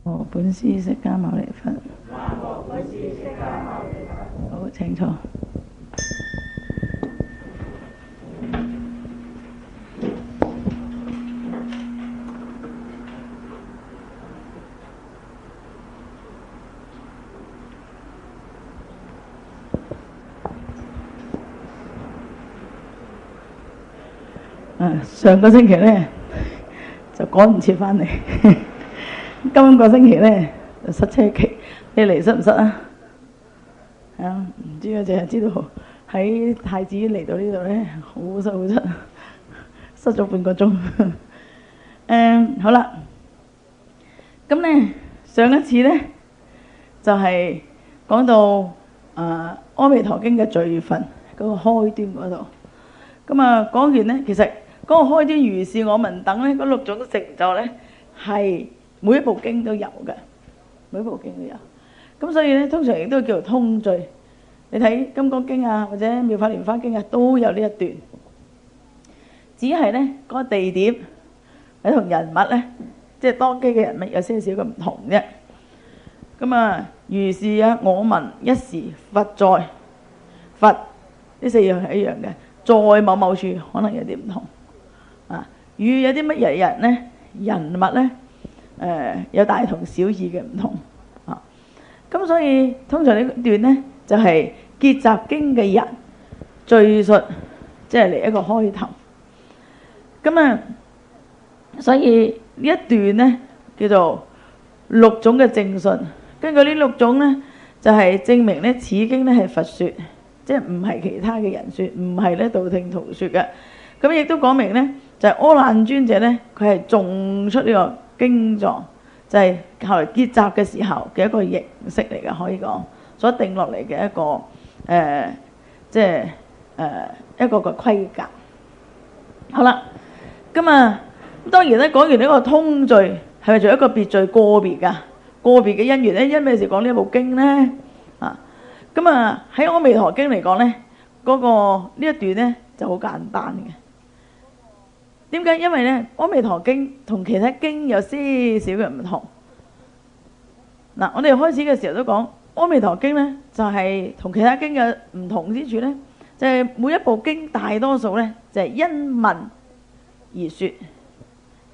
我本師釋迦牟尼佛。好，請坐。上個星期呢就趕唔切返嚟，今個星期呢就塞車期，你嚟塞唔塞啊？係啊，唔知啊，淨係知道喺太子嚟到呢度呢，好塞好塞，塞咗半個鐘。好啦，咁呢上一次呢就係講到阿彌陀經嘅序分嗰個開端嗰度，咁啊講完呢，其實嗰個開端如是我聞等咧，嗰六種成就咧係每一部經都有嘅，每一部經都有。咁所以咧，通常亦都叫做通序。你睇《金剛經》啊，或者《妙法蓮華經》啊，都有呢一段。只係咧嗰個地點喺同人物咧，即係當機嘅人物有些少嘅唔同啫。咁啊，如是啊，我聞一時佛在，佛呢四樣係一樣嘅，在某某處可能有啲唔同。與有啲乜嘢人呢？人物呢？有大同小異嘅唔同啊。咁所以通常呢段呢，就係結集經嘅人敘述，即係嚟一個開頭。咁啊，所以呢一段呢，叫做六種嘅正信。根據呢六種呢，就係證明呢此經呢係佛說，即係唔係其他嘅人說，唔係呢道聽途說嘅。咁亦都講明呢，就係阿難尊者呢，佢係種出呢個經狀，就係後來結集嘅時候嘅一個形式嚟嘅，可以講所定落嚟嘅一個即係一個個規格。好啦，咁啊當然咧講完呢個通序，係咪仲有一個別序個別㗎？個別嘅因緣咧，因咩事講呢一部經呢？咁啊喺《阿彌陀經》嚟講呢，嗰個呢一段呢就好簡單嘅。點解？因為咧，《阿彌陀經》同其他經有些少嘅唔同。嗱，我哋開始嘅時候都講，《阿彌陀經》咧就係同其他經嘅唔同之處咧，就係每一部經大多數咧就係因聞而説，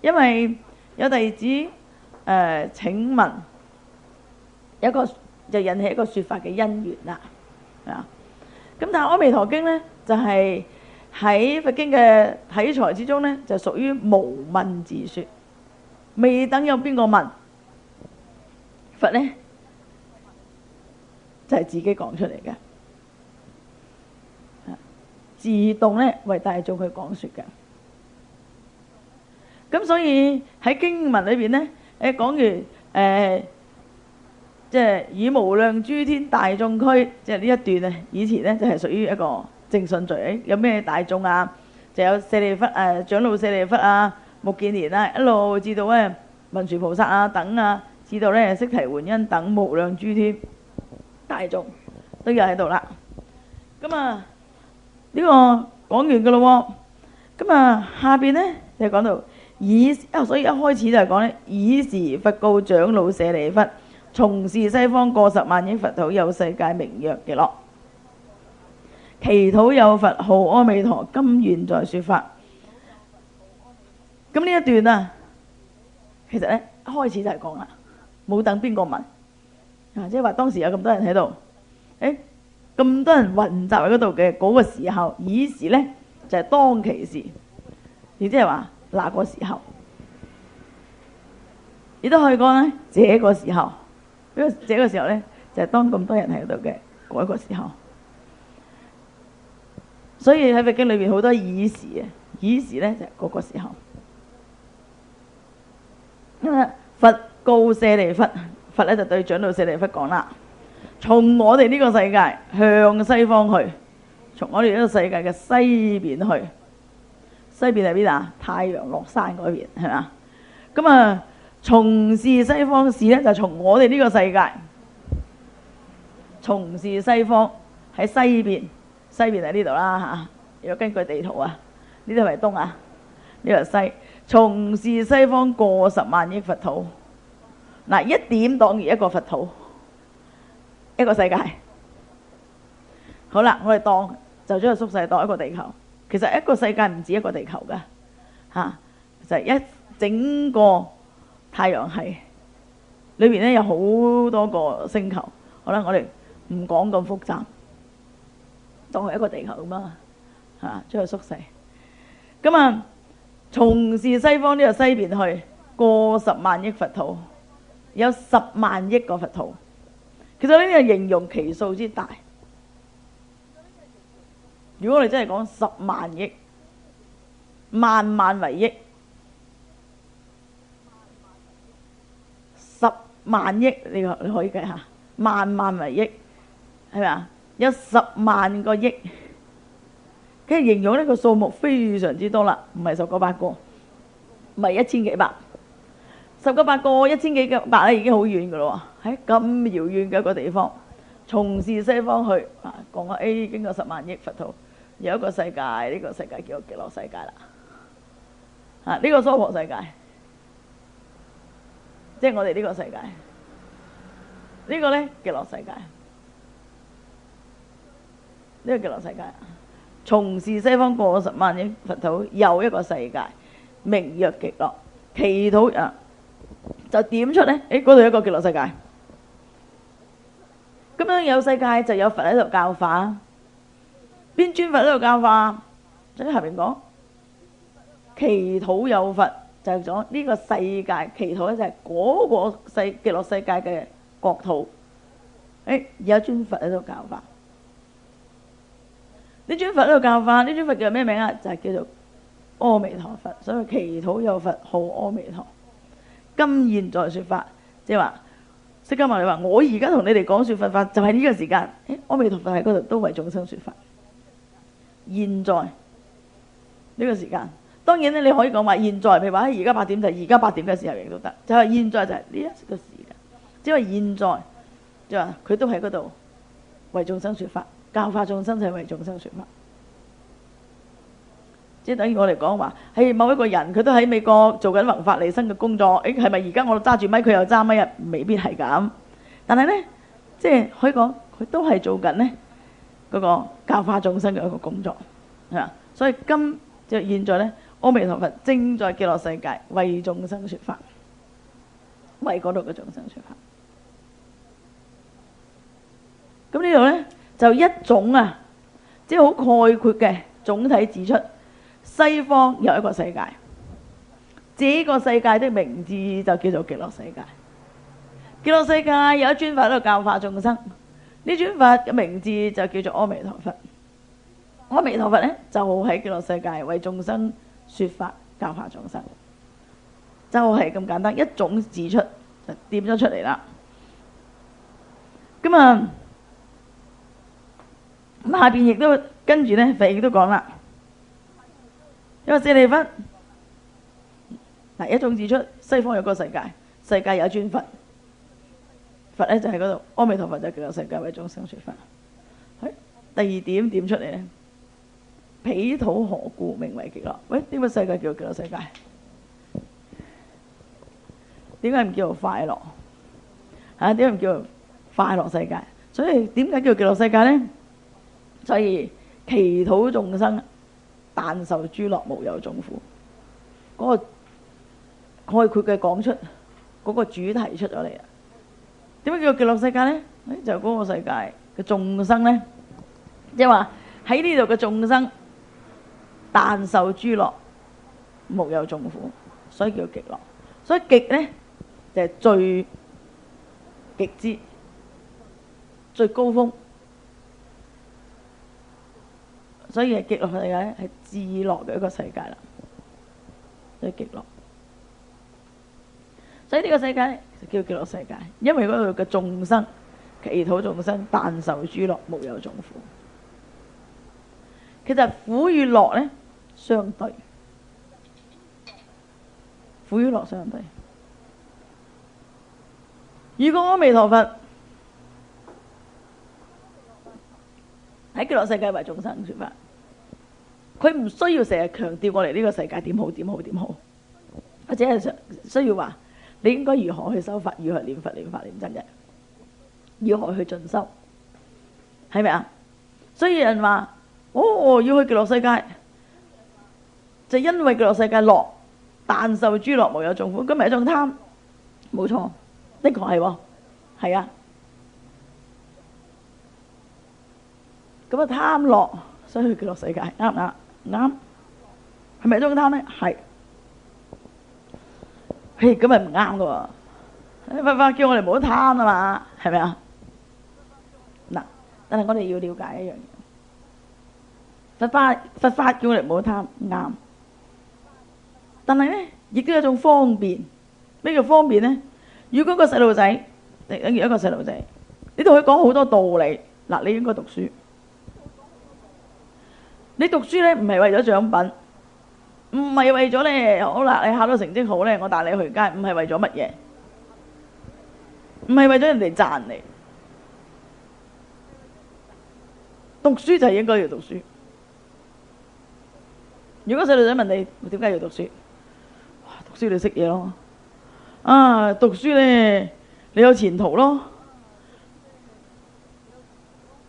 因為有弟子請問，有一個就引起一個説法嘅因緣啦。咁但係《阿彌陀經》咧就係喺佛經嘅體裁之中呢，就屬於無問自說，未等有邊個問，佛呢就係自己講出嚟嘅，自動呢為大眾去講說嘅。咁所以喺經文裏邊呢，講完即係以無量諸天大眾俱，即係呢一段啊，以前呢就係屬於一個正信序。有咩大眾啊？就有舍利弗長老舍利弗啊、目犍連啊，一路至到咧文殊菩薩啊等啊，至到咧釋提桓因等無量諸天大眾都有喺度啦。咁啊呢個講完㗎咯喎。咁啊下邊咧就講到所以一開始就係講咧，爾時佛告長老舍利弗，從是西方過十萬億佛土，有世界名曰極樂。其土有佛號阿彌陀，今現在說法。咁呢一段啊，其實咧一開始就係講啦，冇等邊個問即係話當時有咁多人喺度，咁多人雲集喺嗰度嘅嗰個時候，爾時咧就係當其時，亦即係話那個時候，亦都可以講咧這個時候，因為這個時候咧就係當咁多人喺度嘅嗰一個時候。所以喺佛經裏邊好多爾時啊，爾時咧就係嗰個時候。因為佛告舍利弗，佛咧就對長老舍利弗講啦：從我哋呢個世界向西方去，從我哋呢個世界嘅西邊去，西邊係邊啊？太陽落山嗰邊係嘛？咁啊，從事西方事咧就從我哋呢個世界，從事西方喺西邊。西邊喺呢度啦嚇，如果根據地圖啊，呢度係東啊，呢度係西。從是西方過十萬億佛土，嗱，一點等於一個佛土，一個世界。好啦，我哋當就將佢縮細當一個地球。其實一個世界唔止一個地球噶嚇，就係一整個太陽系裏邊咧有好多個星球。好啦，我哋唔講咁複雜，當係一個地球咁啊嚇，將佢縮細。咁啊，從是西方呢個西邊去過10萬億佛土，有10萬億個佛土。其實呢個形容其數之大。如果我哋真係講10萬億，萬萬為億，10萬億你可以計下，萬萬為億係咪啊？有10萬個億，跟住形容呢個數目非常之多啦，唔係10個8個，唔係1000幾百，10個8個1000幾百咧已經好遠噶咯喎，喺咁遙遠嘅一個地方，從是西方去啊，講下 A 經過10萬億佛土。有一個世界，呢個世界叫做極樂世界啦。啊，呢個娑婆世界，即係我哋呢個世界。呢個咧極樂世界，呢個極樂世界。從是西方過10萬億佛土，有一個世界，名曰極樂。其土啊，就點出咧？嗰度有一個極樂世界。咁樣有世界就有佛喺度教化。邊尊佛喺度教化？就喺下面講，其土有佛，就係講呢個世界，其土咧就係嗰個極樂世界嘅國土。有一尊佛喺度教化。呢尊佛喺度教化，呢尊佛叫咩名啊？就係叫做阿彌陀佛。所以其土有佛號阿彌陀。今現在說法，即係話釋迦牟尼話：我而家同你哋講說佛法，就係呢個時間。阿彌陀佛喺嗰度都為眾生說法。現在呢個時間，當然咧你可以講話現在，譬如話喺而家8點就係而家8點嘅時候亦都得，就係現在就係呢一個時間，即係現在就話佢都喺嗰度為眾生說法，教化眾生就係為眾生說法。即係等於我哋講話，係某一個人佢都喺美國做緊弘法利生嘅工作，係咪而家我揸住咪佢又揸咪啊？未必係咁，但係咧即係可以講佢都係做緊咧嗰個教化眾生嘅一個工作，所以就現在咧，阿彌陀佛正在極樂世界為眾生說法，為嗰度嘅眾生說法。咁呢度咧就一種啊，即係好概括嘅總體指出，西方有一個世界，這個世界的名字就叫做極樂世界。極樂世界有一尊佛喺度教化眾生。呢尊佛嘅名字就叫做阿彌陀佛。阿彌陀佛咧就喺極樂世界為眾生說法，教化眾生，就係咁簡單，一種指出就點咗出嚟啦。咁啊，下邊亦都跟住咧，佛亦都講啦，因為舍利弗嗱，一種指出西方有個世界，世界有一尊佛。佛咧就喺嗰度，阿彌陀佛就極樂世界為眾生說法。第二點點出嚟咧，彼土何故名為極樂？喂，點解世界叫做極樂世界？點解唔叫做快樂？點解唔叫做快樂世界？所以點解叫做極樂世界咧？所以其土眾生但受諸樂，無有眾苦。嗰個概括嘅講出嗰個主題出咗嚟啊！點解叫做極樂世界咧？就嗰個世界嘅眾生咧，即係話喺呢度嘅眾生但受諸樂，無有眾苦，所以叫極樂。所以極咧就係最極之最高峰，所以係極樂世界咧係至樂嘅一個世界啦，所以極樂。所以呢個世界就叫極樂世界，因為嗰度嘅眾生，其土眾生但受諸樂，無有眾苦。其實苦與樂咧相對，苦與樂相對。如果阿彌陀佛喺極樂世界為眾生說法，佢唔需要成日強調我哋呢個世界點好點好點好，或者係需要話你應該如何去修法，如何念佛、念法、念真嘅，如何去進修，係咪啊？所以有人話：哦，要去極樂世界，就因為極樂世界樂，但受諸樂，無有眾苦，咁咪一種貪。冇錯，的確係喎，係啊。咁啊貪樂，所以去極樂世界，啱唔啱？啱。係咪一種貪咧？係。嘿，咁咪唔啱噶喎！佛法叫我哋唔好貪啊嘛，係咪啊？嗱，但係我哋要了解一樣嘢，佛法叫我哋唔好貪，啱。但係咧，亦都有一種方便。咩叫方便咧？如果個細路仔，等於一個細路仔，你同佢講好多道理，嗱，你應該讀書。你讀書咧，唔係為咗獎品，唔係為咗咧，好啦，你考到成績好咧，我帶你去街，唔係為咗乜嘢，唔係為咗人哋讚你。讀書就係應該要讀書。如果細路仔問你點解要讀書，讀書你識嘢咯。啊，讀書咧，你有前途咯，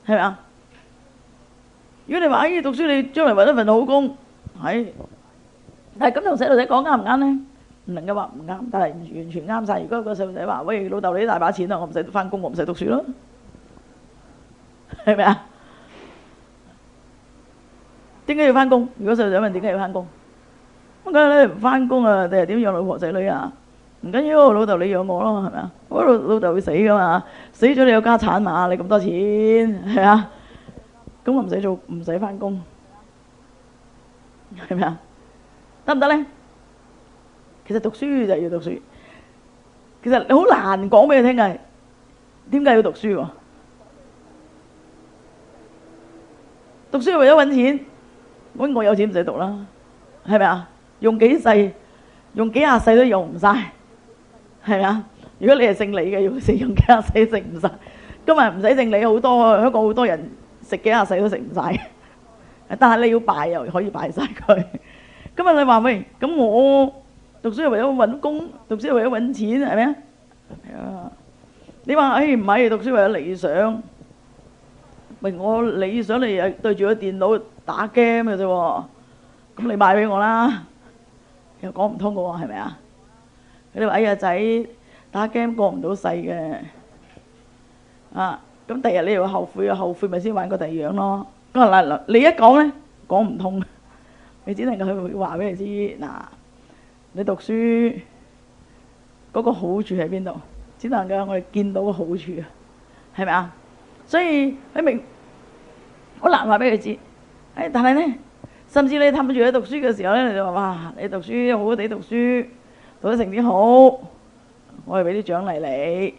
係咪啊？如果你話哎，讀書你將來搵一份好工，係，但係咁同細路仔講啱唔啱咧？唔能夠話唔啱，但係唔完全啱晒。如果個細路仔話：喂，老豆你大把錢啦，我唔使返工，我唔使讀書咯，係咪啊？點解要返工？如果細路仔問點解要返工，咁梗係你唔返工啊，第日點養老婆仔女啊？唔緊要，老豆你養我咯，係咪啊？我老豆會死噶嘛，死咗你有家產嘛，你咁多錢係啊？咁我唔使做，唔使返工，係咪啊？得唔得咧？其實讀書就要讀書，其實你好難講俾你聽嘅，點解要讀書喎？讀書係為咗揾錢，咁我有錢唔使讀啦，係咪啊？用幾世，用幾廿世都用唔晒，係咪啊？如果你係姓李嘅，用幾廿世食唔晒，今日唔使姓李，好多香港好多人食幾廿世都食唔晒，但係你要拜又可以拜晒佢。今日你話喂，咁我讀書係為咗揾工，讀書係為咗揾錢，係咪啊？係啊。你話誒唔係，讀書為咗理想。喂，我理想你係對住個電腦打 game 嘅啫喎，咁你買俾我啦，又講唔通嘅喎，係咪啊？你話哎呀仔打 game 過唔到世嘅，啊咁第日你又後悔，後悔咪先玩個第二樣咯。咁啊嗱，你一講咧講唔通，你只能夠去話俾你知嗱，你讀書嗰個好處喺邊度？只能夠我哋見到個好處啊，係咪啊？所以你明好難話俾佢知，誒，但係咧，甚至你氹住佢讀書嘅時候咧，你就話哇，你讀書好好地讀書，讀得成績好，我係俾啲獎勵你，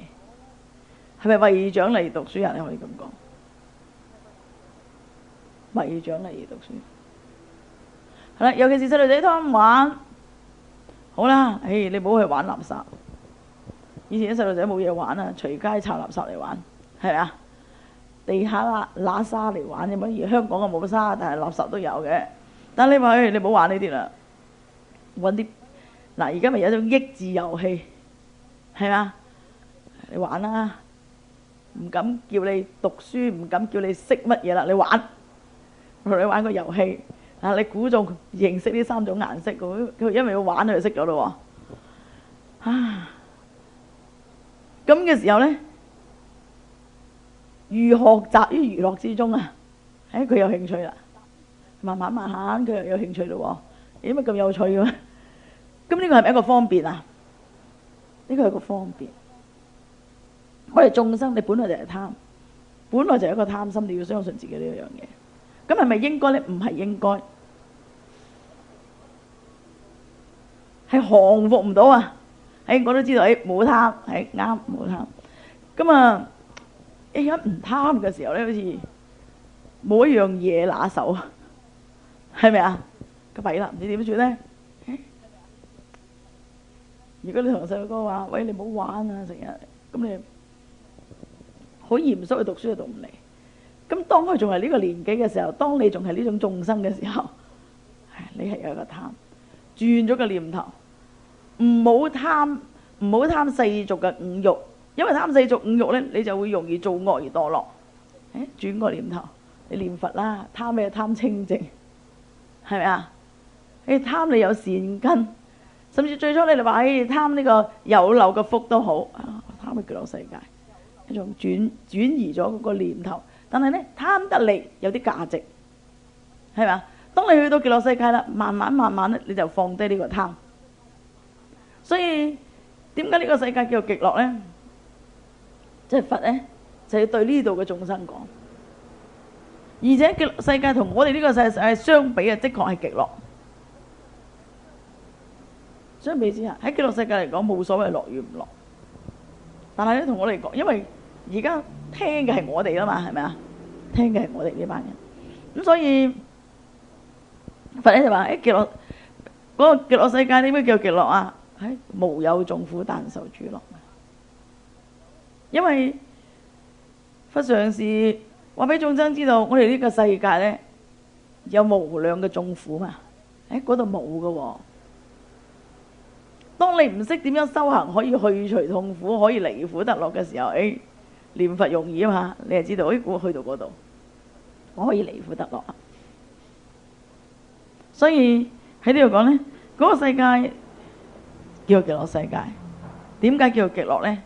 係咪為獎勵讀書啊？你可以咁講，為獎勵而讀書，係啦，尤其是細路仔貪玩，好啦，誒，你唔好去玩垃圾。以前啲細路仔冇嘢玩啊，隨街抄垃圾嚟玩，係咪啊？地下揦沙嚟玩啫嘛，而香港啊冇沙，但係垃圾都有嘅。但係你話你唔好玩呢啲啦，揾啲嗱，而家咪有一種益智遊戲，係嘛？你玩啦，唔敢叫你讀書，唔敢叫你識乜嘢啦，你玩，同你玩個遊戲啊！你估中認識呢3種顏色，佢因為要玩佢就識咗咯喎，啊！咁嘅時候咧，如學習於娛樂之中啊，佢有興趣啦，慢慢佢又有興趣咯喎，點解咁有趣嘅？咁呢個係咪一個方便啊？呢個係個方便。我哋眾生，你本來就係貪，本來就係一個貪心，你要相信自己呢樣嘢。咁係咪應該咧？唔係應該，係降服唔到啊！我都知道，冇貪，係啱冇貪。咁啊，一唔貪嘅時候咧，好似冇一樣嘢拿手啊，係咪啊？咁弊啦，唔知點算咧？如果你同細路哥話：喂，你唔好玩啊！成日咁你好嚴肅去讀書就讀唔嚟。咁當佢仲係呢個年紀嘅時候，當你仲係呢種眾生嘅時候，你係有一個貪，轉咗個念頭。唔好貪唔好貪世俗嘅五慾，因為貪世俗五慾咧，你就會容易做惡而墮落。轉個念頭，你念佛啦，貪咩？貪清淨，係咪啊？你貪你有善根，甚至最初你哋話貪呢個有漏嘅福都好，貪去極樂世界，一種轉移咗嗰個念頭。但係咧，貪得嚟有啲價值，係咪啊？當你去到極樂世界啦，慢慢咧，你就放低呢個貪。所以點解呢個世界叫做極樂咧？即係佛咧，就要對呢度嘅眾生講。而且極樂世界同我哋呢個世界相比啊，的確係極樂。相比之下，喺極樂世界嚟講冇所謂樂與唔樂。但係咧，同我哋講，因為而家聽嘅係我哋啦嘛，係咪啊？聽嘅係我哋呢班人。咁所以佛咧就話：極樂嗰個極樂世界點解叫極樂啊？無有眾苦，但受諸樂。因為佛上士話俾眾生知道，我哋呢個世界咧有無量嘅眾苦嘛。嗰度冇㗎喎。當你唔識點樣修行，可以去除痛苦，可以離苦得樂嘅時候，念佛容易啊嘛，你就知道，我去到嗰度，我可以離苦得樂。所以喺呢度講咧，嗰個世界叫做極樂世界。點解叫做極樂咧？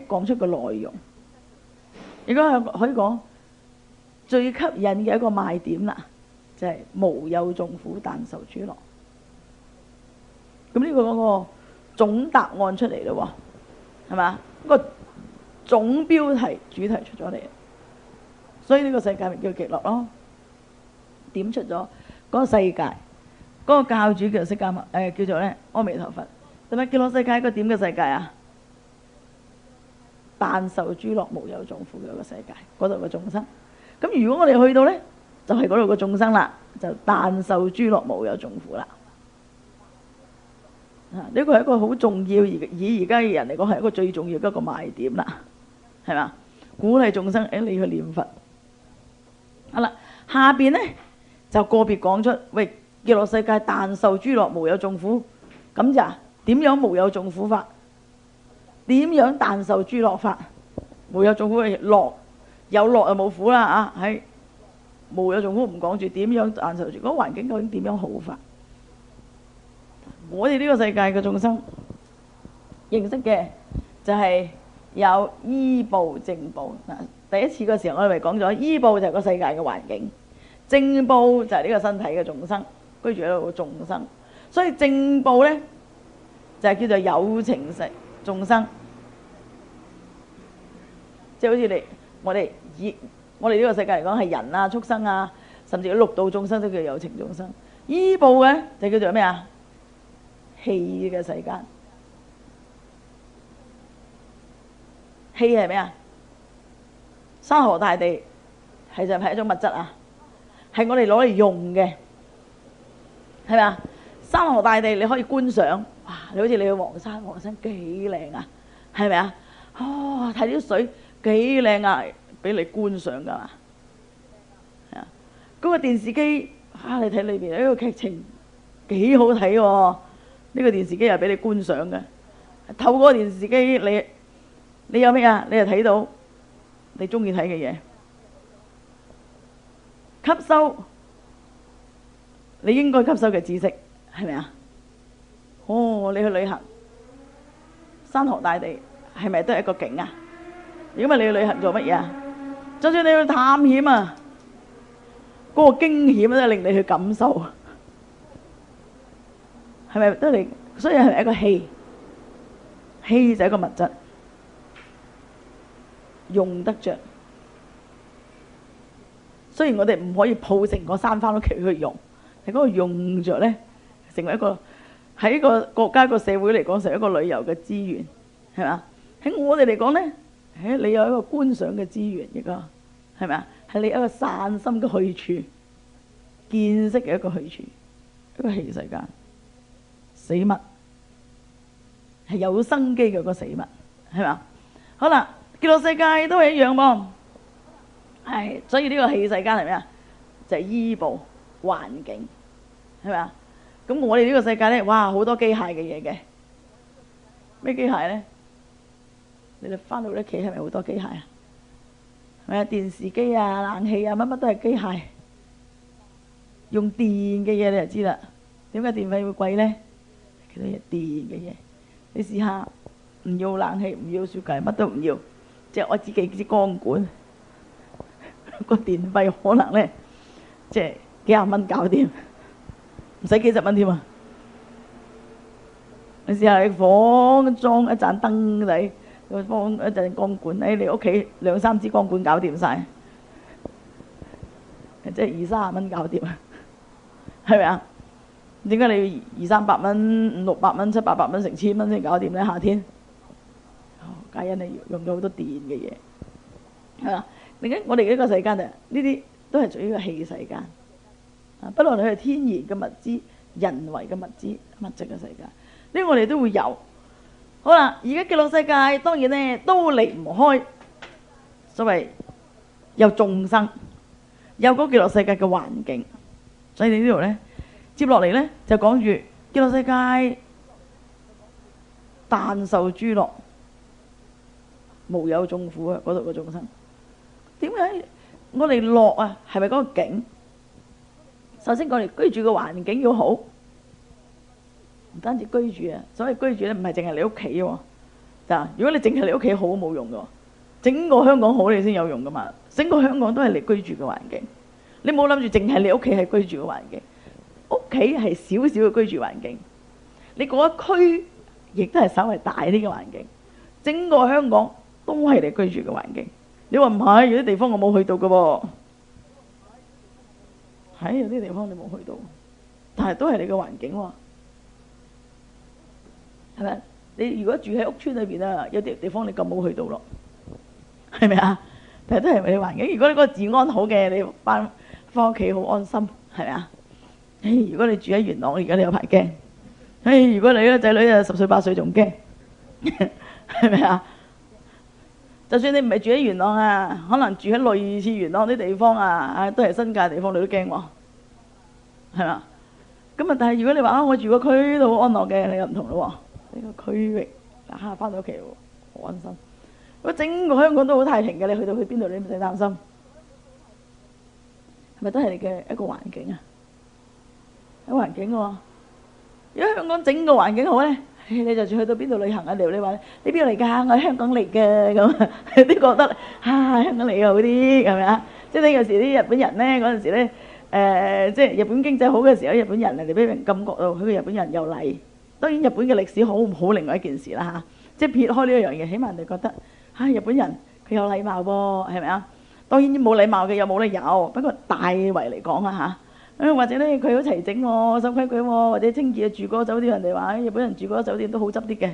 講出個內容，如果係可以講最吸引嘅一個賣點啦，就係無有眾苦，但受諸樂。咁呢個嗰個總答案出嚟咯，係嘛？個總標題主題出咗嚟，所以呢個世界咪叫極樂咯。點出咗嗰個世界，嗰個教主叫釋迦牟，叫做咧阿彌陀佛。係咪極樂世界係一個點嘅世界啊？但受諸樂，無有眾苦嘅一個世界，嗰度嘅眾生。咁如果我哋去到咧，就係嗰度嘅眾生啦，就但受諸樂，無有眾苦啦。呢個係一個好重要，以而家嘅人嚟講係一個最重要嘅一個賣點啦，係嘛？鼓勵眾生，你去念佛。好啦，下邊咧就個別講出，喂，極樂世界但受諸樂，無有眾苦，咁就點樣無有眾苦法？點樣但受諸樂法？無有眾苦嘅樂，有樂就冇苦啦啊！喺無有眾苦唔講住，點樣但受住？嗰個環境究竟點樣好法？我哋呢個世界嘅眾生認識嘅就係有依報正報。嗱，第一次嘅時候我哋咪講咗，依報就係個世界嘅環境，正報就係呢個身體嘅眾生居住喺度嘅眾生。所以正報咧就係叫做有情識眾生，即係好似我哋呢個世界嚟講係人啊、畜生啊，甚至六道眾生都叫有情眾生。依報嘅就叫做咩啊？器嘅世間。器係咩啊？山河大地係就係一種物質啊，係我哋攞嚟用嘅，係咪啊？山河大地你可以觀賞，哇！你好似你去黃山，黃山幾靚啊，係咪啊？哦，睇啲水幾靚啊，俾你觀賞㗎嘛。係啊，嗰個電視機你睇裏邊呢個劇情幾好睇喎。呢個電視機又俾你觀賞嘅，透過個電視機你有咩啊？你又睇到你中意睇嘅嘢，吸收你應該吸收嘅知識，係咪啊？哦，你去旅行，山河大地係咪都係一個景啊？如果唔係你去旅行做乜嘢啊？就算你去探險啊，嗰個驚險都係令你去感受。係咪都嚟？所以係一個器，器就係一個物質，用得着。雖然我哋唔可以抱成個山翻屋企去用，但係嗰個用着咧，成為一個喺一個國家一個社會嚟講，成為一個旅遊嘅資源，係嘛？喺我哋嚟講咧，你有一個觀賞嘅資源，而家係咪啊？係你一個散心嘅去處，見識嘅一個去處，一個器世間。死物係有生機嘅個死物，係嘛？好啦，極樂世界都係一樣噃，係，所以呢個器世間係咩啊？就係依報環境，係咪啊？咁我哋呢個世界咧，哇，好多機械嘅嘢嘅，咩機械咧？你哋翻到屋企係咪好多機械啊？係咪啊？電視機啊、冷氣啊，乜乜都係機械，用電嘅嘢你就知啦。點解電費會貴咧？幾多嘢電嘅嘢？你試下唔要冷氣，唔要雪櫃，乜都唔要，即係我自己支光管，個電費可能咧，即係幾廿蚊搞掂，唔使幾十蚊添啊！你試下你房裝一盞燈仔，放一陣光管，喺你屋企2、3支光管搞掂晒，即係20、30蚊搞掂啊！係咪啊？點解你要200、300蚊、500、600蚊、700、800蚊、成千蚊先搞掂咧？夏天，皆因你用咗好多電嘅嘢，係嘛？另外我哋呢個世間就呢啲都係屬於個氣世間，不論你係天然嘅物資、人為嘅物質嘅世界，呢個我哋都會有。好啦，而家極樂世界當然咧都離唔開所謂有眾生，有嗰極樂世界嘅環境，所以你呢度咧接落嚟咧就講住極樂世界但受諸樂，無有眾苦啊！嗰度嘅眾生點解我哋樂啊？係咪嗰個境？首先我哋居住嘅環境要好。唔單止居住啊，所謂居住咧唔係淨係你屋企喎。嗱，如果你淨係你屋企好冇用嘅，整個香港好你先有用噶嘛。整個香港都係你居住嘅環境，你冇諗住淨係你屋企係居住嘅環境，屋企係少少嘅居住環境，你嗰一區亦都係稍微大啲嘅環境，整個香港都係你居住嘅環境。你話唔係？有啲地方我冇去到嘅喎，係有啲地方你冇去到，但係都係你嘅環境喎。係咪？你如果住喺屋村裏邊啊，有啲地方你咁冇去到咯，係咪啊？但係都係你環境。如果你嗰個治安好嘅，你翻屋企好安心，係咪啊？如果你住喺元朗，而家你有排驚。如果你個仔女啊10歲8歲仲驚，係咪啊？就算你唔係住喺元朗啊，可能住喺類似元朗啲地方啊，都係新界地方，你都驚喎，係嘛？咁啊，但係如果你話我住個區都好安樂嘅，你又唔同咯喎。呢個區域翻到屋企好安心。如果整個香港都好太平嘅，你去到去邊度你唔使擔心，係咪都係你嘅一個環境啊？一個環境喎。如果香港整個環境好咧，你就算去到邊度旅行啊，你話你邊度嚟㗎？我係香港嚟嘅咁，有啲覺得香港嚟嘅好啲，係咪啊？即係有時啲日本人咧嗰陣時咧，即係日本經濟好嘅時候，日本人嚟俾人感覺到佢個日本人有禮。當然日本嘅歷史好唔好另外一件事啦嚇，即係撇開呢一樣嘢，起碼人哋覺得日本人佢有禮貌喎，係咪啊？當然冇禮貌嘅有冇咧有，不過大圍嚟講啊嚇，或者咧佢好齊整喎，守規矩喎，或者清潔住嗰個酒店，人哋話日本人住嗰個酒店都好執啲嘅，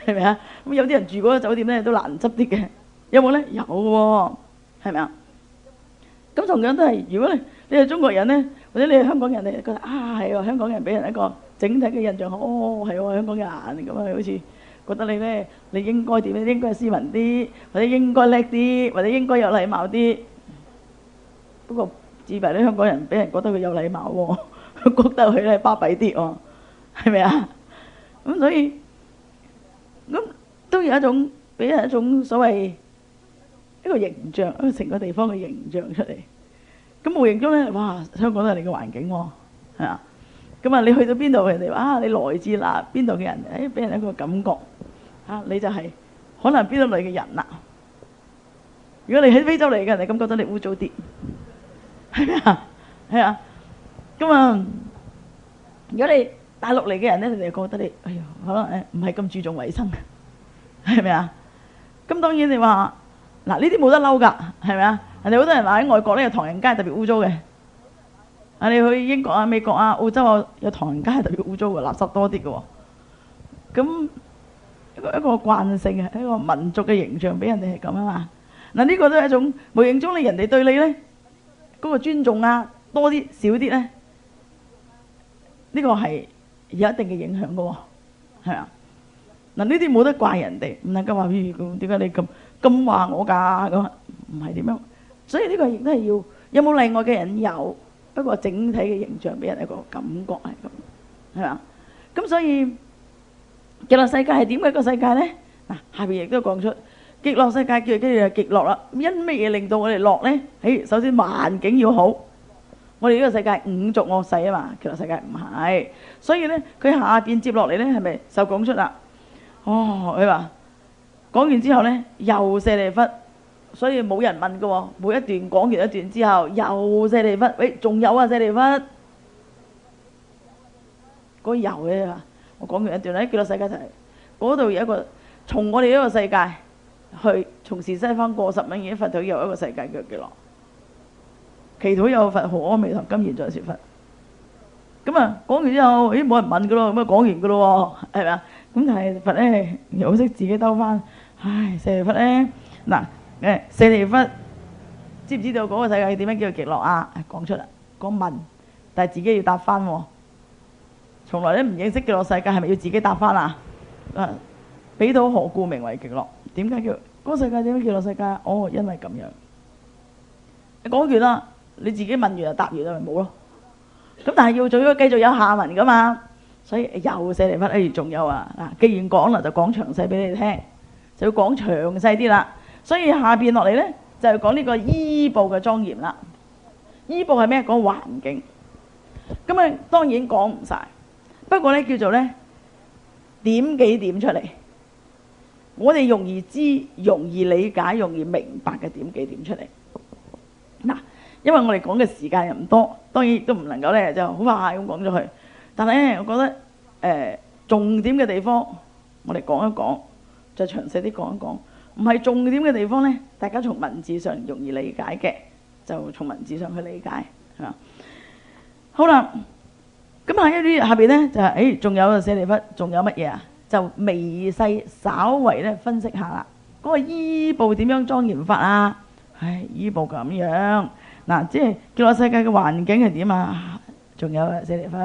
係咪啊？咁有啲人住嗰個酒店咧都難執啲嘅，有冇咧？有喎，係咪啊？咁同樣都係，如果你係中國人咧，或者你係香港人，你覺得係喎，香港人俾人一個整體嘅印象，係喎，香港人咁啊，好似覺得你咧，你應該點咧？應該斯文啲，或者應該叻啲，或者應該有禮貌啲。不過自為啲香港人俾人覺得佢有禮貌喎，覺得佢咧巴閉啲喎，係咪啊？咁所以咁都有一種俾人一種所謂一個形象，一個成個地方嘅形象出嚟。咁無形中咧，哇！香港都係你嘅環境喎，係嘛？咁啊，你去到邊度，人哋話你來自嗱邊度嘅人，俾人一個感覺你就係可能邊度嚟嘅人啦。如果你喺非洲嚟嘅人哋咁覺得你污糟啲，係咪啊？係啊。咁啊，如果你大陸嚟嘅人咧，你哋覺得你可能唔係咁注重衞生，係咪啊？咁當然你話嗱呢啲冇得嬲㗎，係咪啊？人哋好多人話喺外國咧，有唐人街特別污糟嘅。你去英國啊、美國啊、澳洲啊，有唐人街係特別污糟嘅，垃圾多啲嘅喎。咁一個慣性啊，一個民族嘅形象俾人哋係咁啊嘛。嗱呢個都係一種無形中你人哋對你咧嗰個尊重啊，多啲少啲咧，呢個係有一定嘅影響嘅喎，係啊。嗱呢啲冇得怪人哋，唔能夠話譬如點解你咁話我㗎咁，唔係點樣。所以呢個亦都係要有冇例外嘅人有一個整體嘅形象俾人一個感覺係咁，係嘛？咁所以極樂世界係點嘅一個世界呢？嗱，下邊亦都講出極樂世界叫做極樂啦。因乜嘢令到我哋樂呢？首先環境要好。我哋呢個世界五濁惡世啊嘛，極樂世界唔係，所以呢，佢下邊接落嚟呢，係咪就講出啦？佢話講完之後呢，又舍利弗，所以冇人問嘅喎。每一段講完一段之後，又舍利弗，喂，仲有啊舍利弗，嗰個又嘅我講完一段咧，極樂世界就係嗰度有一個從我哋呢個世界去從事西方過十萬億佛土有一個世界叫極樂。祈禱有佛號，阿彌陀今現在說佛。咁啊，講完之後，冇人問噶咯，咁啊講完噶咯，係咪啊？咁但係佛咧又識自己兜翻，舍利弗咧嗱，舍利弗知唔知道嗰個世界點樣叫做極樂啊？講出嚟，講問，但係自己要答翻喎。從來都唔認識極樂世界，係咪要自己答翻啊？彼土何故名為極樂？點解叫嗰個世界點樣叫極樂世界？因為咁樣。你講完啦。你自己問完就答完就咪冇咯。咁但係要做咗繼續有下文噶嘛，所以又舍利弗，仲有啊嗱，既然講啦，就講詳細俾你聽，就要講詳細啲啦。所以下邊落嚟呢，就係講呢個依報嘅莊嚴啦。依報係咩？講環境。咁啊當然講唔晒，不過呢叫做呢點幾點出嚟，我哋容易知、容易理解、容易明白嘅點幾點出嚟嗱。因為我哋講嘅時間又唔多，當然亦都唔能夠咧就好快咁講咗去。但係咧，我覺得重點嘅地方，我哋講一講，再詳細啲講一講。唔係重點嘅地方咧，大家從文字上容易理解嘅，就從文字上去理解，係嘛？好啦，咁下邊咧就係仲有舍利弗，仲有乜嘢啊？就微細稍為咧分析下啦。嗰個依報點樣莊嚴法啊？依報咁樣。嗱，即係極樂世界嘅環境係點啊？仲有舍利弗，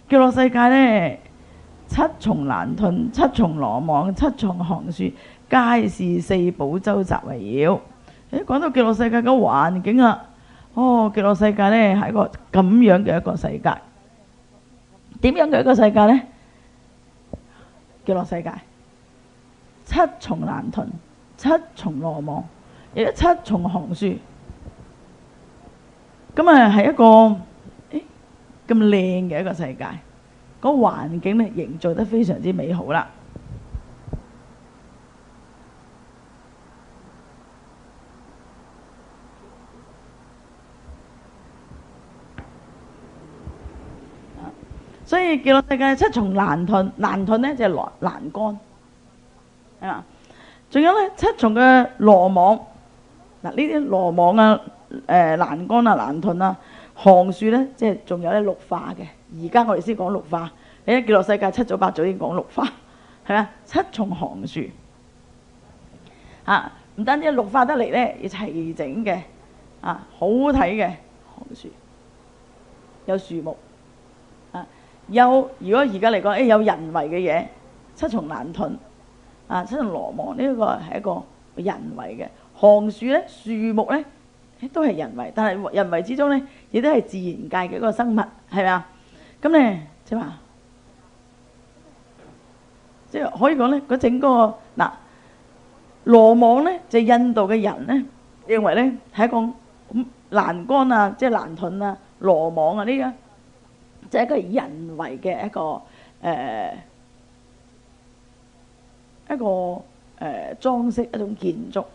極樂世界咧，七重欄楯，七重羅網，七重行樹，皆是四寶洲集圍繞。講到極樂世界嘅環境啦，極樂世界咧係一個咁樣嘅一個世界。點樣嘅一個世界咧？極樂世界七重欄楯，七重羅網，亦都七重行樹。咁啊，係一個咁靚嘅一個世界，個環境咧營造得非常之美好啦。所以極樂世界七重欄楯，欄楯咧就係欄杆，係嘛？仲有咧七重嘅羅網，嗱呢啲羅網啊。欄杆啊、欄楯啊、行樹咧，即係仲有咧綠化嘅。而家我哋先講綠化，你喺極樂世界七早八早已經講綠化，係咪？七重行樹唔單止綠化得嚟咧，要齊整嘅好睇嘅行樹，有樹木有如果而家嚟講，有人為嘅嘢，七重欄楯七重羅網，呢個係一個人為嘅行樹咧，樹木咧。都係人為，但係人為之中咧，亦都係自然界嘅一個生物，係咪啊？咁咧即係話，即係可以講咧，嗰整個羅網咧，就係印度嘅人咧認為咧係一個欄杆啊，即係欄楯啊、羅網啊呢個，即係一個人為嘅一個裝飾，一種建築。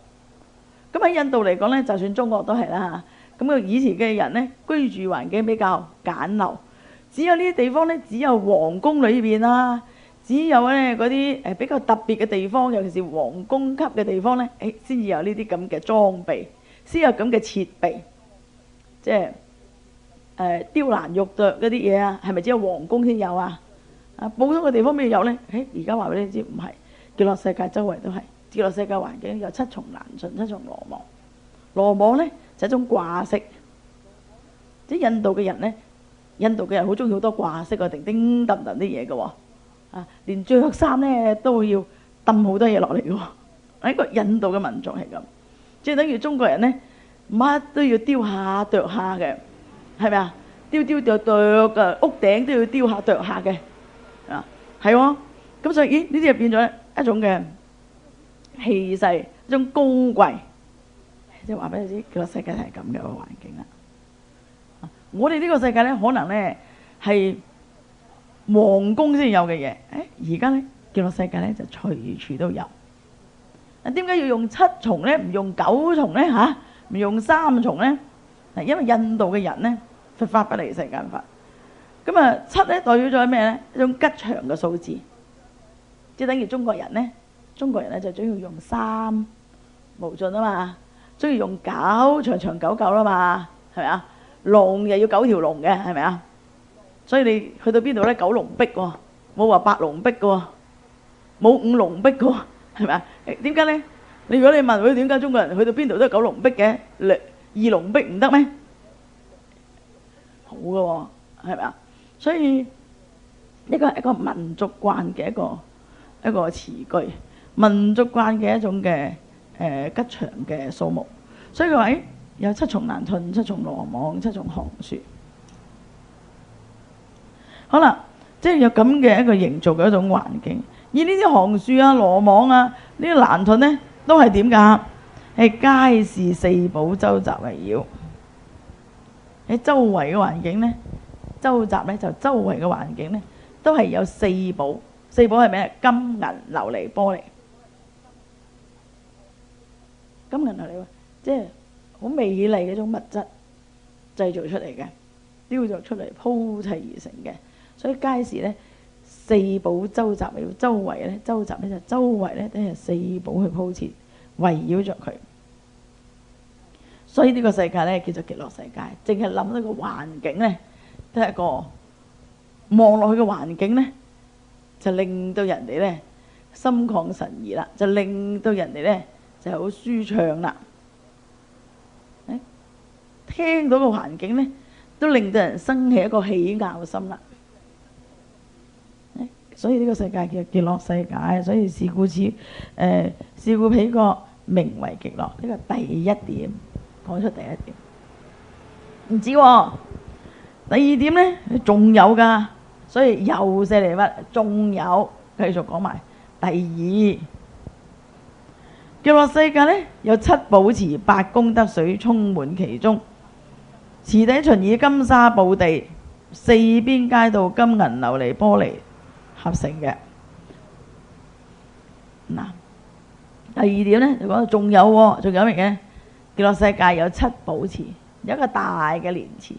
咁喺印度嚟講咧，就算中國都係啦嚇。咁以前嘅人咧，居住環境比較簡陋，只有呢啲地方咧，只有皇宮裏邊啦，只有咧嗰啲比較特別嘅地方，尤其是皇宮級嘅地方咧，先至有呢啲咁嘅裝備，先有咁嘅設備，即係雕欄玉琢嗰啲嘢啊，係咪只有皇宮先有啊？普通嘅地方邊有咧？而家話俾你知唔係，極樂世界周圍都係。極樂世界環境有七重欄楯、七重羅網。羅網咧就係一種掛飾，即係印度嘅人咧，印度嘅人好中意好多掛飾啊，叮叮噹噹啲嘢嘅喎，連着衫咧都要揼好多嘢落嚟嘅喎。一個印度嘅民族係咁，即係等於中國人咧，乜都要雕下琢下嘅，係咪啊？雕雕琢琢嘅屋頂都要雕下琢下嘅，係喎。咁所以呢啲就變咗一種嘅氣勢，一種高貴。即係話俾你知，個世界係咁嘅一個環境啦。我哋呢個世界咧，可能咧係皇宮先有嘅嘢，而家咧極樂世界咧就隨處都有。點解要用7重咧，唔用9重咧嚇？唔用3重咧？因為印度嘅人咧，佛法不離世間法。咁啊，7咧代表咗咩咧？一種吉祥嘅數字，即係等於中國人咧。中國人咧就中意用3無盡啊嘛，中意用9長長久久啦嘛，係咪啊？龍又要9條龍嘅，係咪啊？所以你去到邊度咧，9龍壁喎，冇話8龍壁嘅喎，冇5龍壁嘅喎，係咪啊？點解咧？如果你問佢點解中國人去到邊度都係9龍壁嘅，2龍壁唔得咩？好嘅喎，係咪啊？所以呢個係一個民族慣嘅一個詞句，民族慣嘅一種嘅吉祥嘅數目。所以佢話有7重欄楯、7重羅網、7重行樹。好啦，即係有咁嘅一個營造嘅一種環境。而呢啲行樹啊、羅網啊、呢啲欄楯咧，都係點㗎？係皆是四寶周集圍繞。喺周圍嘅環境咧，周集咧就周圍嘅環境咧，都係有四寶。四寶係咩？金銀琉璃玻璃。金銀琉璃即係好美麗嘅一種物質製造出嚟嘅，雕琢出嚟鋪砌而成嘅。所以街市咧，四寶周集圍繞，周圍咧周集咧就周圍咧都係四寶去鋪設圍繞着佢。所以呢個世界咧叫做極樂世界，淨係諗到個環境咧，都係一個望落去嘅環境咧，就令到人哋咧心曠神怡啦，就令到人哋咧就好舒暢啦。聽到個環境咧，都令到人生起一個喜樂心啦。所以呢個世界叫極樂世界，所以是故此是故彼國名為極樂。呢個第一點講出第一點，唔止喎，第二點咧仲有㗎，所以又舍利弗仲有繼續講埋第二。極樂世界咧有7寶池8功德水充滿其中，池底循以金沙布地，四邊皆道金銀琉璃玻璃合成嘅。嗱，第二點咧就講到仲有喎，仲有咩嘅？極樂世界有7寶池，有一個大嘅蓮池，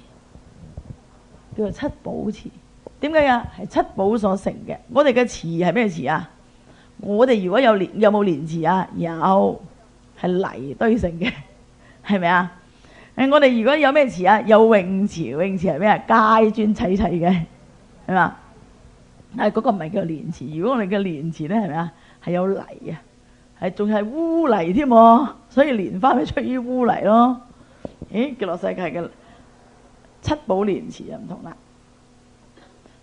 叫做7寶池。點解啊？係7寶所成嘅。我哋嘅池係咩池啊？我哋如果有冇蓮池啊？有，係泥堆成嘅，係咪啊？我哋如果有咩池啊？有泳池，泳池係咩啊？階磚砌砌嘅，係嘛？但係嗰個唔係叫蓮池。如果我哋嘅蓮池咧，係咪啊？係有泥啊，係仲係污泥添喎，所以蓮花咪出於污泥咯。極樂世界嘅7寶蓮池就唔同啦。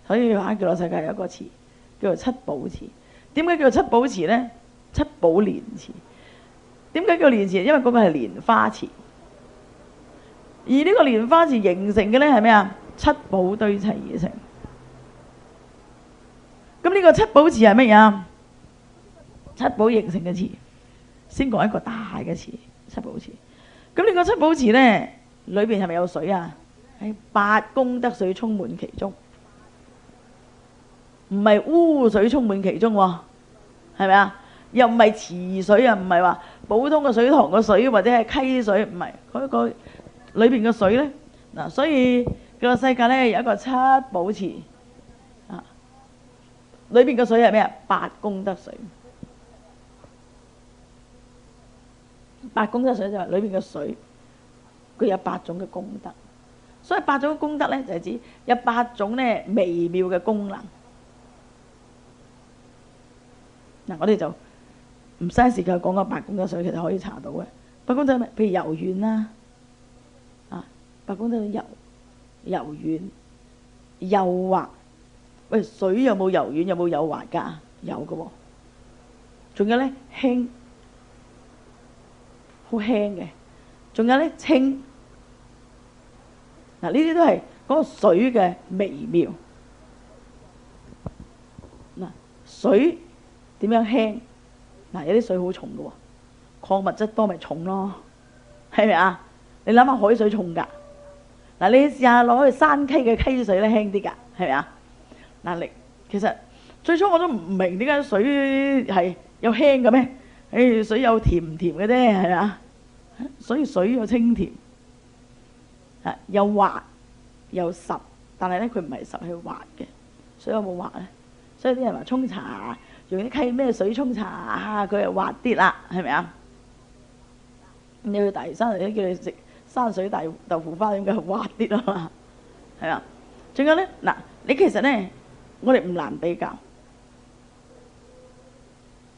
所以話極樂世界有一個池叫做7寶池。點解叫做7寶池咧？7寶蓮池。點解叫蓮池？因為嗰個係蓮花池。而呢個蓮花池形成嘅咧係咩啊？7寶堆砌而成。咁呢個7寶池係乜嘢啊？7寶形成嘅池。先講一個大嘅池，7寶池。咁呢個7寶池咧，裏邊係咪有水啊？係8功德水充滿其中。唔係污水充滿其中喎，係咪啊？又唔係池水啊，唔係話普通嘅水塘嘅水或者係溪水，唔係嗰個裏邊嘅水咧。嗱，所以極樂世界咧有一個7寶池啊，裏邊嘅水係咩啊？8功德水。8功德水就係裏邊嘅水，佢有8種嘅功德。所以8種嘅功德咧就係指有8種咧微妙嘅功能。嗱，我哋就唔嘥時間講個8功德水，其實可以查到嘅。8功德咩？譬如柔軟啦，啊，8功德柔軟、幼滑。喂，水有冇柔軟？有冇幼滑㗎？有嘅喎。仲有咧輕，好輕嘅。仲有咧清。嗱，呢啲都係嗰個水嘅微妙。嗱，水點樣輕？嗱，有啲水好重嘅喎，礦物質多咪重咯，係咪啊？你諗下海水重㗎，嗱你試下攞去山溪嘅溪水咧輕啲㗎，係咪啊？嗱你其實最初我都唔明點解水係有輕嘅咩？誒水有甜唔甜嘅啫，係咪啊？所以水有清甜，又滑又實，但係咧佢唔係實係滑嘅。水有冇滑咧？所以啲人話沖茶用啲溪咩水沖茶，佢又滑啲啦，係咪啊？你去大嶼山嚟叫你食山水大豆腐花，點解滑啲啊嘛？係啊，仲有咧嗱，你其實咧我哋唔難比較，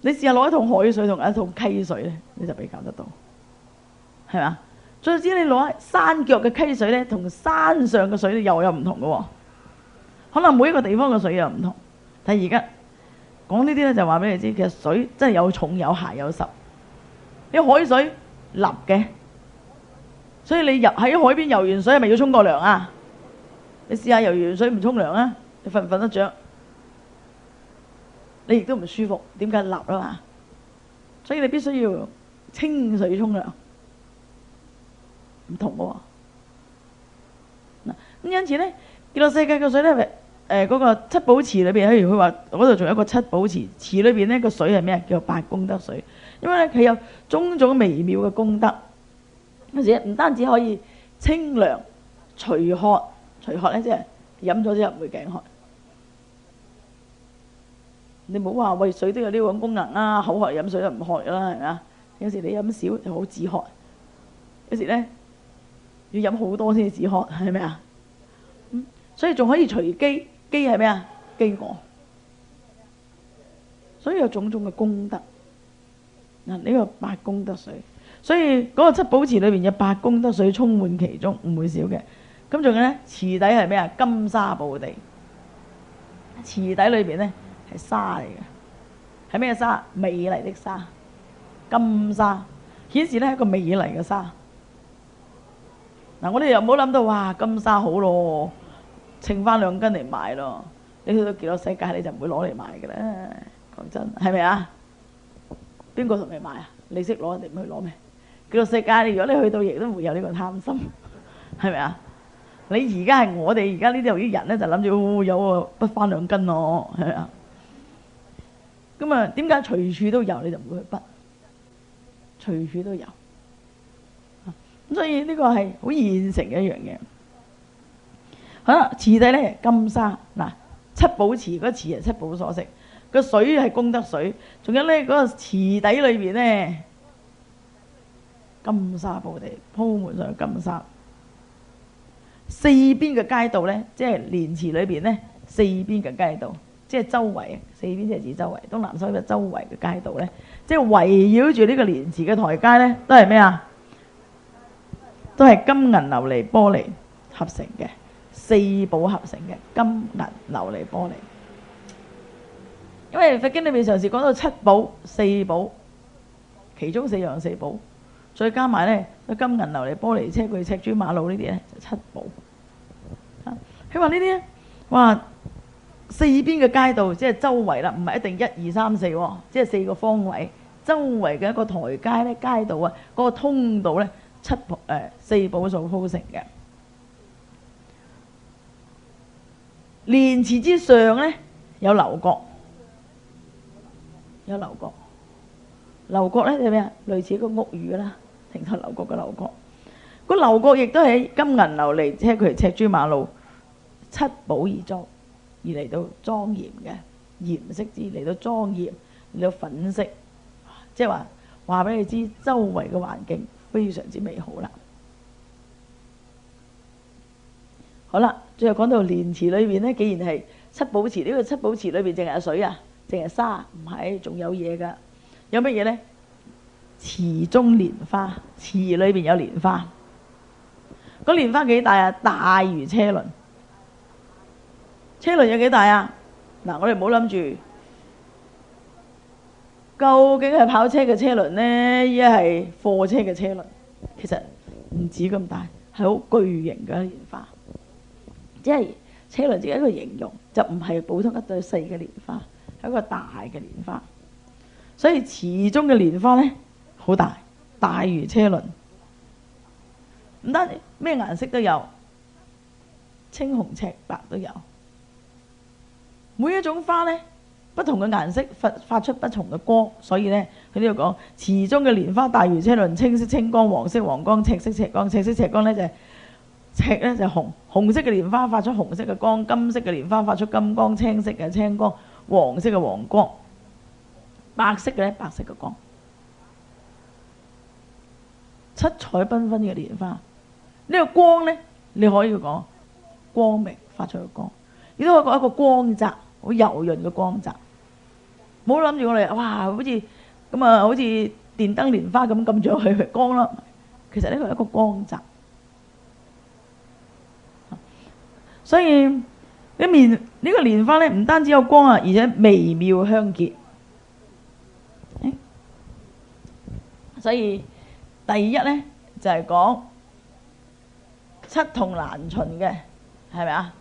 你試下攞一桶海水同一桶溪水咧，你就比較得到，係嘛？再知你攞山腳嘅溪水咧，同山上嘅水又有唔同嘅喎，可能每一個地方嘅水又唔同。但係而家講呢啲咧，就話俾你知，其實水真係有重有鹹有濕。啲海水立嘅，所以你喺海邊游完水係咪要沖個涼啊？你試下游完水唔沖涼啊，你瞓唔瞓得着？你亦都唔舒服，點解立啊嘛？所以你必須要清水沖涼，唔同嘅喎。嗱咁因此咧，極樂世界嘅水咧，嗰個七寶池裏邊，譬如佢話嗰度仲有一個七寶池，池裏邊咧個水係咩？叫做八功德水，因為咧佢有種種微妙嘅功德，而且唔單止可以清涼除渴，除渴咧即係飲咗之後唔會頸渴。你唔好話喂，水都有呢種功能啊，口渴飲水就唔渴㗎啦，係咪啊？有時你飲少就好止渴，有時咧要飲好多先至止渴，係咪啊？所以仲可以除飢，飢係咩啊？飢餓。所以有種種嘅功德。嗱，呢個八功德水，所以嗰個七寶池裏邊有八功德水充滿其中，唔會少嘅。咁仲有咧，池底係咩啊？金沙寶地。池底裏邊咧係沙嚟嘅，係咩沙？美麗的沙，金沙，顯示咧係一個美麗嘅沙。嗱，我哋又唔好諗到哇，金沙好咯，稱翻2斤嚟賣咯。你去到極樂世界你就唔會攞嚟賣嘅啦，講真，係咪啊？邊個同你買啊？你識攞，人哋唔去攞咩？極樂世界，如果你去到亦都會有呢個貪心，係咪啊？你而家係我哋而家呢度啲人咧，就諗住有啊，不翻2斤咯，係咪啊？咁啊，點解隨處都有你就唔會去不？隨處都有，咁所以呢個係好現成嘅一樣嘢。好啦，池底咧金沙，嗱，七寶池嗰池係七寶所食，個水係功德水，仲有咧嗰個池底裏邊咧金沙寶地，鋪滿上金沙。四邊嘅街道咧，即係蓮池裏邊咧，四邊嘅街道，即係周圍，四邊即係指周圍，東南西北周圍嘅街道咧，即係圍繞住呢個蓮池嘅台階咧，都係咩啊？都係金銀琉璃玻璃合成嘅，四寶合成嘅金銀琉璃玻璃。因為佛經裏面常時講到七寶四寶，其中4樣四寶，再加埋咧金銀琉璃玻璃車具赤珠馬路呢啲咧就七寶。佢話呢啲咧，哇，四邊嘅街道即係周圍啦，唔係一定1、2、3、4，即係4個方位，周圍嘅一個台階咧、街道啊，嗰個通道咧，四寶所鋪成嘅。蓮池之上咧有樓閣，有樓閣。樓閣咧係咩啊？類似一個屋宇啦，停泊樓閣嘅樓閣。個樓閣亦都係金銀琉璃車具赤珠馬路七寶而裝，而嚟到莊嚴嘅顏色之嚟到莊嚴，嚟到粉飾，即係話俾你知，周圍嘅環境非常之美好啦。好啦，最後講到蓮池裏邊咧，既然係七寶池，呢個七寶池裏邊淨係水啊，淨係沙，唔係，仲有嘢㗎。有乜嘢咧？池中蓮花，池裏邊有蓮花。個蓮花幾大啊？大如車輪。車輪有幾大啊？嗱，我哋唔好諗住究竟係跑車嘅車輪呢，一係貨車嘅車輪，其實唔止咁大，係好巨型嘅蓮花。即係車輪只係一個形容，就唔係普通一對細嘅蓮花，係一個大嘅蓮花。所以池中嘅蓮花咧好大，大如車輪。唔單止咩顏色都有，青紅赤白都有。每一種花咧，不同嘅顏色發出不同嘅光，所以咧佢呢度講池中嘅蓮花大如車輪，青色青光，黃色黃光，赤色赤光。赤色赤光咧就係赤咧就係紅，紅色嘅蓮花發出紅色嘅光，金色嘅蓮花發出金光，青色嘅青光，黃色嘅黃光，白色嘅咧白色嘅光。七彩繽紛嘅蓮花，呢個光咧你可以講光明發出嘅光，亦都可以講一個光澤，好柔潤嘅光澤。唔好諗住我哋哇，好似咁啊，好似電燈蓮花咁撳住佢光啦。其實呢個係一個光澤。所以呢個蓮花咧，唔單止有光啊，而且微妙香潔。所以第一咧就係講七同難尋嘅，係咪啊？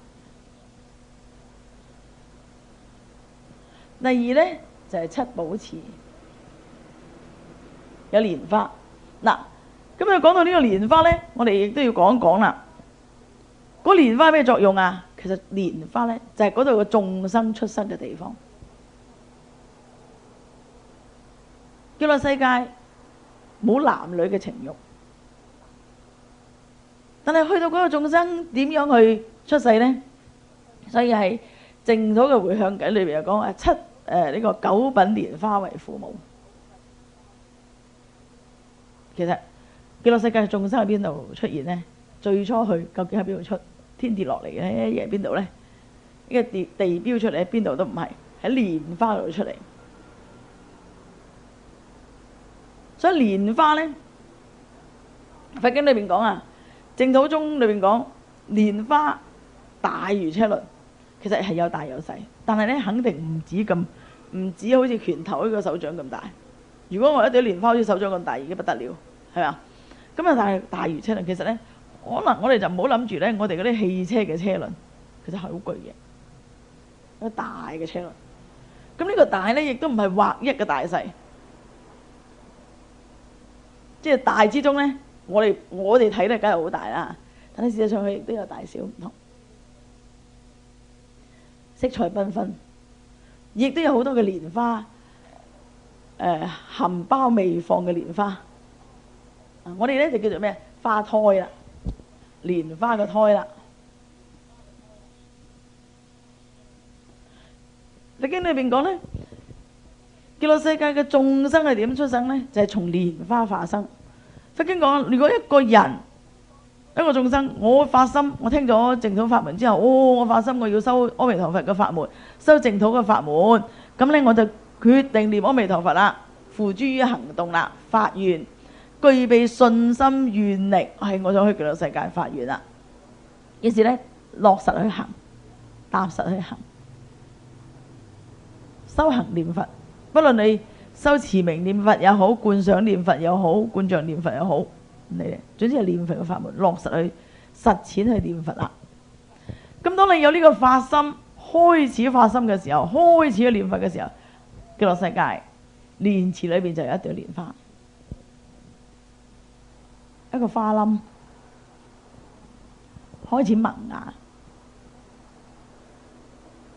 第二咧就係七寶池有蓮花。嗱，咁啊講到呢個蓮花咧，我哋亦都要講一講啦。嗰蓮花咩作用啊？其實蓮花咧就係嗰度嘅眾生出生嘅地方。極樂世界冇男女嘅情慾，但係去到嗰個眾生點樣去出世呢？所以喺淨土嘅回向偈裏邊又講啊，呢個九品蓮花為父母。其實極樂世界嘅眾生喺邊度出現呢？最初去究竟喺邊度出？天跌落嚟嘅嘢喺邊度呢？呢個地標出嚟喺邊度都唔係，喺蓮花度出嚟。所以蓮花呢，佛經裏邊講啊，淨土宗裏邊講蓮花大如車輪，其實係有大有細，但係咧肯定唔止好似拳頭呢個手掌咁大。如果我一朵蓮花好似手掌咁大，已經不得了，係嘛？咁啊，但係大如車輪，其實咧可能我哋就唔好諗住咧，我哋嗰啲汽車嘅車輪其實係好巨嘅，一個大嘅車輪。咁呢個大咧，亦都唔係劃一嘅大細。即係大之中咧，我哋睇咧，梗係好大啦。但係事實上佢亦都有大小唔同，色彩繽紛，亦都有好多嘅蓮花，含苞未放嘅蓮花。我哋咧就叫做咩？花胎啦，蓮花嘅胎啦。《經》裏邊講咧，極樂世界嘅眾生係點出生呢？就係從蓮花化生。佛經講，如果一個人一個眾生，我發心，我聽咗淨土法門之後，我發心我要修阿彌陀佛嘅法門，修淨土嘅法門，咁呢我就決定念阿彌陀佛啦，付諸於行動啦，發願，具備信心願力，係我想去極樂世界發願啦。於是呢，落實去行，踏實去行，修行念佛，不論你修持名念佛也好，觀想念佛也好，觀像念佛也好，你總之係念佛嘅法門，落實去實踐去念佛啦。咁當你有呢個發心，開始發心嘅時候，開始去念佛嘅時候，極樂世界蓮池裏邊就有一朵蓮花，一個花冧開始萌芽。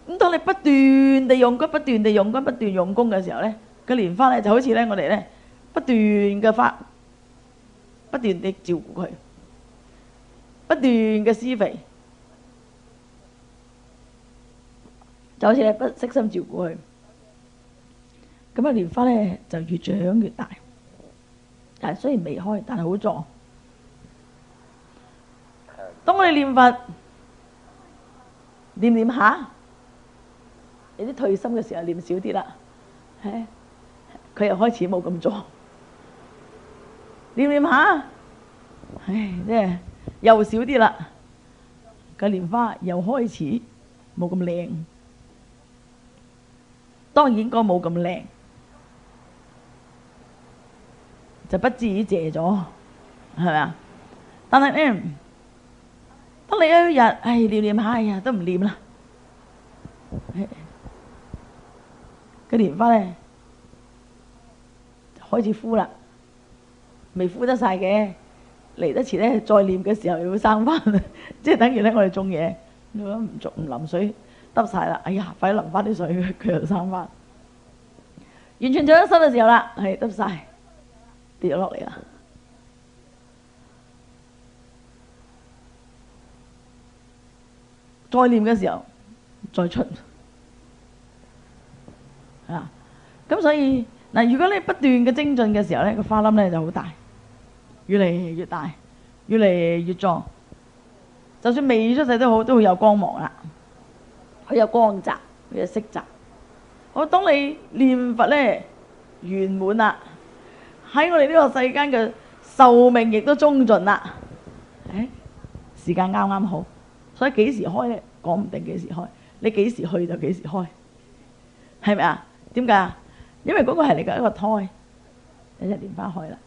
咁當你不斷地用功、不斷地用功、不斷用功嘅時候呢，個蓮花呢就好似呢我哋呢不斷嘅花，不斷地照顧佢，不斷嘅施肥，就好似呢不悉心照顧佢。咁啊蓮花呢就越長越大，但係雖然未開，但係好壯。當我哋念佛念念下，有啲退心嘅時候念少啲啦，佢又開始冇咁壯。念念下，即係又少啲啦，個蓮花又開始冇咁靚。當然個冇咁靚，就不至於謝咗，係咪啊？但係呢，當你有一日念念下，都唔念啦。個蓮花咧開始枯啦，未枯得晒嘅，嚟得遲咧再念嘅時候又會生翻，即係等於咧我哋種嘢，如果唔淋水得晒啦，哎呀快啲淋翻啲水，佢又生翻。完全做得濕嘅時候啦，係得晒跌咗落嚟啦。再念嘅時候再出啊！咁所以嗱，如果你不斷嘅精進嘅時候咧，個花冧咧就好大，越嚟越大，越嚟越壯。就算未出世都好，都會有光芒啦，佢有光澤，佢有色澤。好，當你念佛咧圓滿啦，喺我哋呢個世間嘅壽命亦都終盡啦。時間啱啱好，所以幾時開咧講唔定幾時開，你幾時去就幾時開，係咪啊？點解啊？因為嗰個係你嘅一個胎，一蓮花開啦。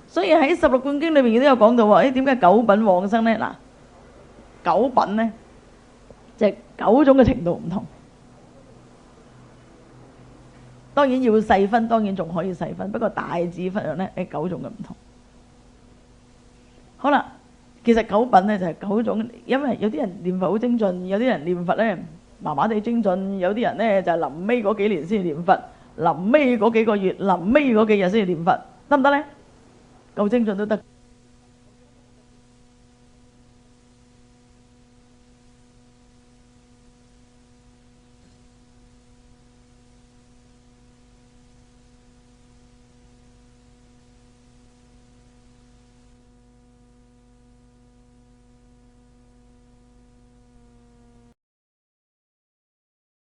所以喺《十六觀經》裏面亦都有講到喎。點解九品往生咧？嗱，九品咧就係9種嘅程度唔同。當然要細分，當然仲可以細分，不過大致分量咧9種嘅唔同。好啦。其實9品咧就係9種，因為有啲人念佛好精進，有啲人念佛咧麻麻地精進，有啲人咧就係臨尾嗰幾年先念佛，臨尾嗰幾個月、臨尾嗰幾日先念佛，得唔得咧？夠精進都得。